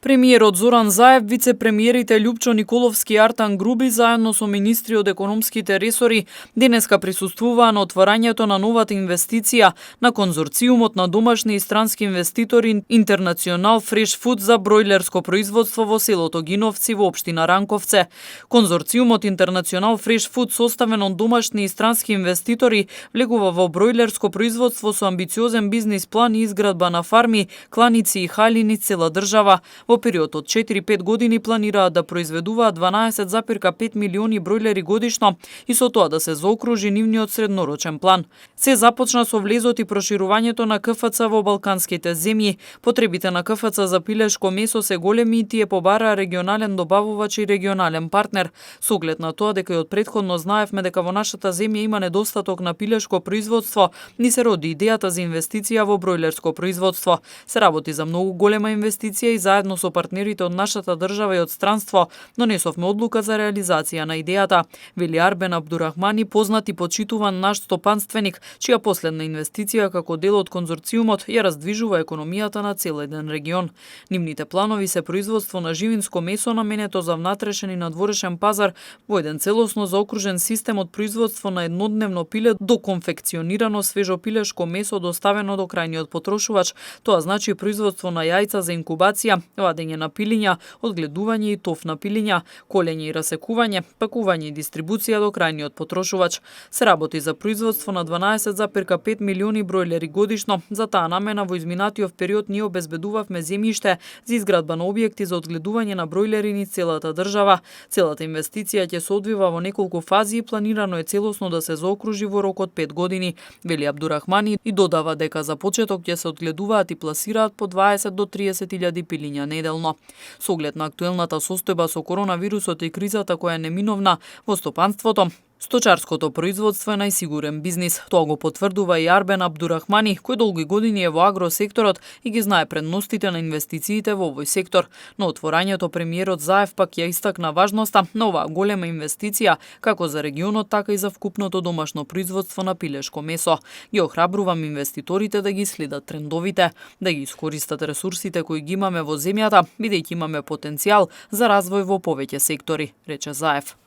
Премиерот Зоран Заев, вице-премиерите Љупчо Николовски и Артан Груби заедно со министри од економските ресори денеска присуствуваа на отварањето на новата инвестиција на конзорциумот на домашни и странски инвеститори International Fresh Food за бројлерско производство во селото Гиновци во општина Ранковце. Конзорциумот International Fresh Food, составен од домашни и странски инвеститори, влегува во бројлерско производство со амбициозен бизнис план и изградба на фарми, кланици и халини цела држава. Во период од 4-5 години планираат да произведуваат 12,5 милиони бројлери годишно и со тоа да се заокружи нивниот среднорочен план. Се започна со влезот и проширувањето на КФЦ во балканските земји. Потребите на КФЦ за пилешко месо се големи и тие побараа регионален добавувач и регионален партнер. Со оглед на тоа дека и од претходно знаевме дека во нашата земја има недостаток на пилешко производство, ни се роди идејата за инвестиција во бројлерско производство. Се работи за многу голема инвестиција и заедно со партнерите од нашата држава и од странство донесовме одлука за реализација на идејата, вели Арбен Абдурахмани, познат и почитуван наш стопанственик, чија последна инвестиција како дел од конзорциумот ја раздвижува економијата на цел еден регион. Нивните планови се производство на живинско месо наменето за внатрешен и надворешен пазар во еден целосно заокружен систем од производство на еднодневно пиле до конфекционирано свежо пилешко месо доставено до крајниот потрошувач. Тоа значи производство на јајца за инкубација, вадење на пилиња, одгледување и тов на пилиња, колење и расекување, пакување и дистрибуција до крајниот потрошувач. Се работи за производство на 12,5 милиони бројлери годишно. За таа намена во изминатиот период ние обезбедувавме земјиште за изградба на објекти за одгледување на бројлери низ целата држава. Целата инвестиција ќе се одвива во неколку фази и планирано е целосно да се заокружи во рок од 5 години, вели Абдурахмани и додава дека за почеток ќе се одгледуваат и пласираат по 20 до 30 илјади пилиња неделно. Со оглед на актуелната состојба со коронавирусот и кризата која е неминовна во стопанството, сточарското производство е најсигурен бизнис. Тоа го потврдува и Арбен Абдурахмани, кој долги години е во агросекторот и ги знае предностите на инвестициите во овој сектор. На отворањето премиерот Заев пак ја истакна важноста на оваа голема инвестиција како за регионот, така и за вкупното домашно производство на пилешко месо. Ги охрабрувам инвеститорите да ги следат трендовите, да ги искористат ресурсите кои ги имаме во земјата, бидејќи имаме потенцијал за развој во повеќе сектори, рече Заев.